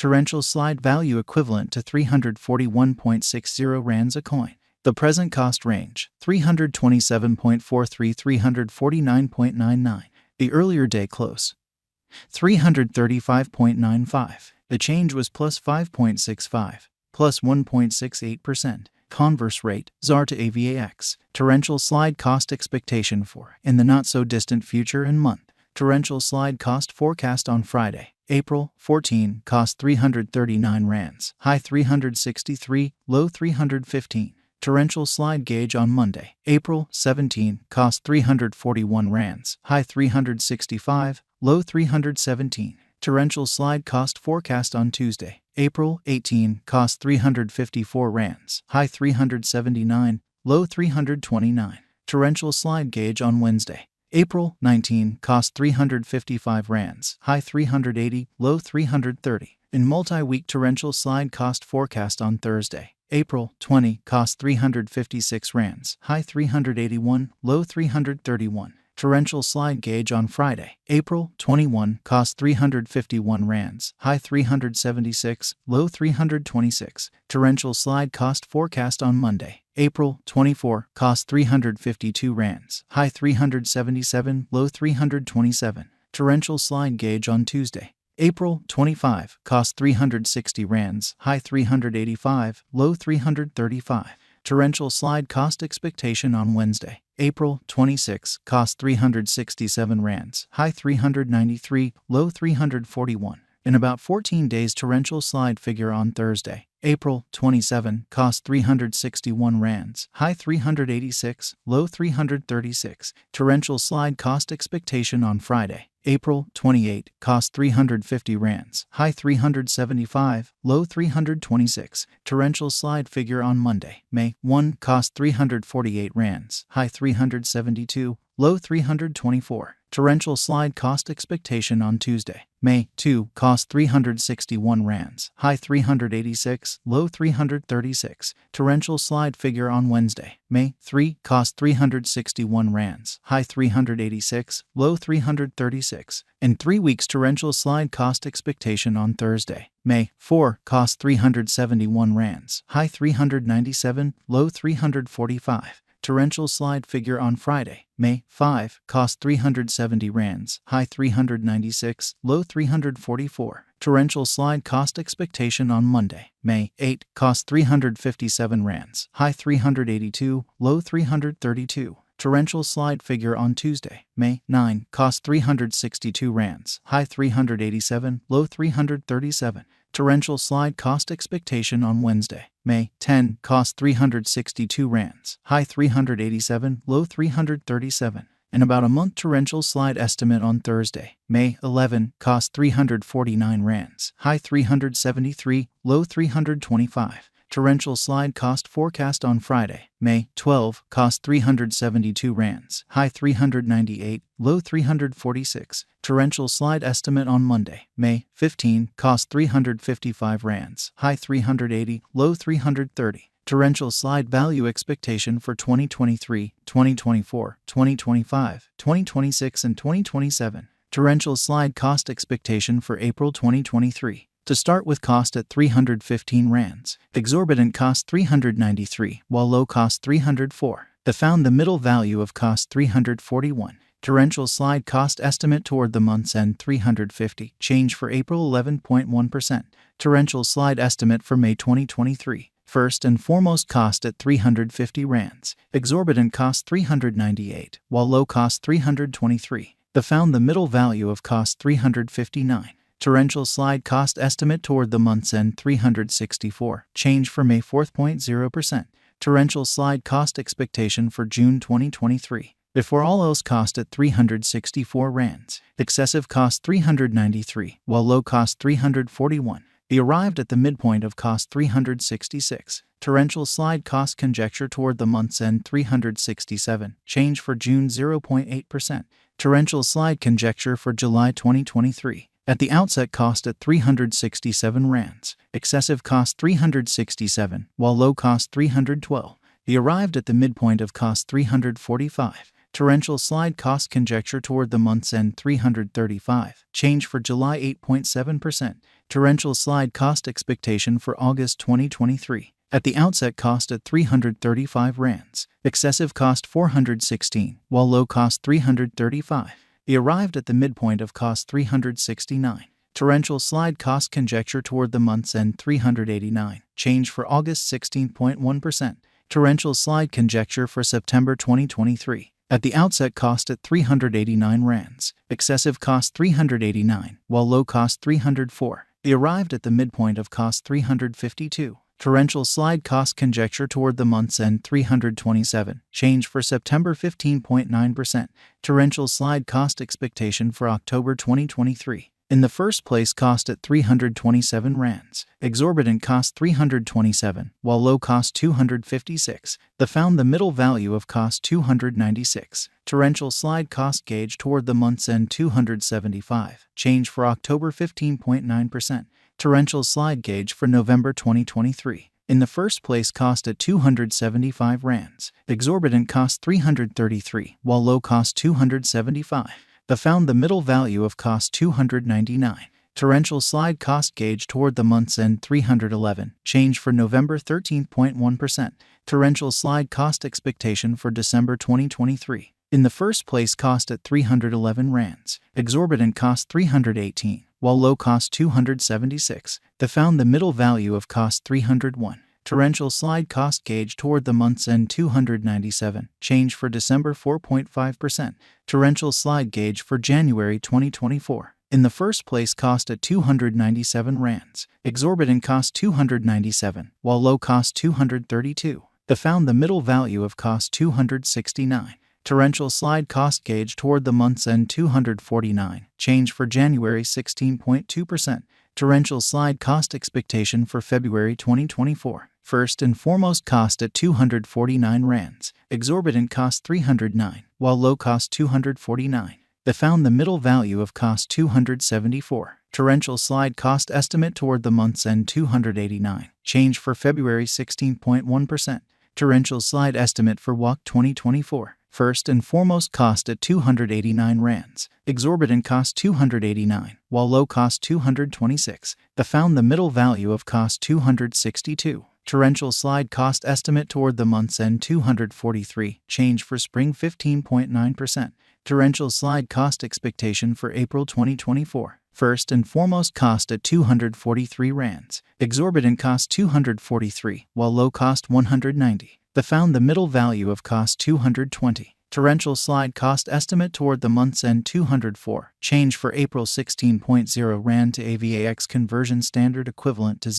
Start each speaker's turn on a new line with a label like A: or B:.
A: Torrential slide value equivalent to 341.60 rands a coin. The present cost range, 327.43 349.99. The earlier day close, 335.95. The change was plus 5.65, plus 1.68%. Converse rate, ZAR to AVAX. Torrential slide cost expectation for, in the not-so-distant future and month. Torrential slide cost forecast on Friday, April 14, cost 339 rands, high 363, low 315. Torrential slide gauge on Monday, April 17, cost 341 rands, high 365, low 317. Torrential slide cost forecast on Tuesday, April 18, cost 354 rands, high 379, low 329. Torrential slide gauge on Wednesday, April 19, cost 355 rands, high 380, low 330. In multi-week torrential slide cost forecast on Thursday, April 20, cost 356 rands, high 381, low 331. Torrential slide gauge on Friday, April 21, cost 351 rands, high 376, low 326. Torrential slide cost forecast on Monday, April 24, cost 352 rands, high 377, low 327. Torrential slide gauge on Tuesday, April 25, cost 360 rands, high 385, low 335. Torrential slide cost expectation on Wednesday, April 26, cost 367 rands, high 393, low 341. In about 14 days torrential slide figure on Thursday, April 27, cost 361 rands, high 386, low 336. Torrential slide cost expectation on Friday, April 28, cost 350 rands, high 375, low 326. Torrential slide figure on Monday, May 1, cost 348 rands, high 372, low 324. Torrential slide cost expectation on Tuesday, May 2, cost 361 rands, high 386, low 336. Torrential slide figure on Wednesday, May 3, cost 361 rands, high 386, low 336. In 3 weeks torrential slide cost expectation on Thursday, May 4, cost 371 rands, high 397, low 345. Torrential slide figure on Friday, May 5, cost 370 rands, high 396, low 344. Torrential slide cost expectation on Monday, May 8, cost 357 rands, high 382, low 332. Torrential slide figure on Tuesday, May 9, cost 362 rands, high 387, low 337. Torrential slide cost expectation on Wednesday, May 10, cost 362 rands, high 387, low 337. In about a month torrential slide estimate on Thursday, May 11, cost 349 rands, high 373, low 325. Torrential slide cost forecast on Friday, May 12, cost 372 rands, high 398, low 346. Torrential slide estimate on Monday, May 15, cost 355 rands, high 380, low 330. Torrential slide value expectation for 2023, 2024, 2025, 2026, and 2027. Torrential slide cost expectation for April 2023. To start with cost at 315 rands, exorbitant cost 393, while low cost 304. Found the middle value of cost 341. Torrential slide cost estimate toward the month's end 350, change for April 11.1%. Torrential slide estimate for May 2023. First and foremost cost at 350 rands, exorbitant cost 398, while low cost 323. Found the middle value of cost 359. Torrential slide cost estimate toward the month's end 364, change for May 4.0%. Torrential slide cost expectation for June 2023. Before all else cost at 364 rands, excessive cost 393, while low cost 341. Arrived at the midpoint of cost 366. Torrential slide cost conjecture toward the month's end 367, change for June 0.8%. Torrential slide conjecture for July 2023. At the outset cost at 367 rands, excessive cost 367, while low cost 312. Arrived at the midpoint of cost 345. Torrential slide cost conjecture toward the month's end 335. Change for July 8.7%. Torrential slide cost expectation for August 2023. At the outset cost at 335 rands. Excessive cost 416, while low cost 335. He arrived at the midpoint of cost 369. Torrential slide cost conjecture toward the month's end 389. Change for August 16.1%. Torrential slide conjecture for September 2023. At the outset cost at 389 rands. Excessive cost 389, while low cost 304. He arrived at the midpoint of cost 352. Torrential slide cost conjecture toward the month's end 327. Change for September 15.9%. Torrential slide cost expectation for October 2023. In the first place cost at 327 rands. Exorbitant cost 327, while low cost 256. The found the middle value of cost 296. Torrential slide cost gauge toward the month's end 275. Change for October 15.9%. Torrential slide gauge for November 2023. In the first place cost at 275 rands. Exorbitant cost 333, while low cost 275. The found the middle value of cost 299. Torrential slide cost gauge toward the month's end 311. Change for November 13.1%. Torrential slide cost expectation for December 2023. In the first place cost at 311 rands. Exorbitant cost 318, while low cost 276. The found the middle value of cost 301. Torrential slide cost gauge toward the month's end 297. Change for December 4.5%. Torrential slide gauge for January 2024. In the first place cost at 297 rands. Exorbitant cost 297, while low cost 232. The found the middle value of cost 269. Torrential slide cost gauge toward the month's end 249. Change for January 16.2%. Torrential slide cost expectation for February 2024. First and foremost cost at 249 rands. Exorbitant cost 309, while low cost 249. They found the middle value of cost 274. Torrential slide cost estimate toward the month's end 289. Change for February 16.1%. Torrential slide estimate for WAC 2024. First and foremost cost at 289 rands. Exorbitant cost 289, while low cost 226. They found the middle value of cost 262. Torrential slide cost estimate toward the month's end 243. Change for spring 15.9%. Torrential slide cost expectation for April 2024. First and foremost cost at 243 rands. Exorbitant cost 243, while low cost 190. They found the middle value of cost 220. Torrential slide cost estimate toward the month's end 204. Change for April 16.0 rand to AVAX conversion standard equivalent to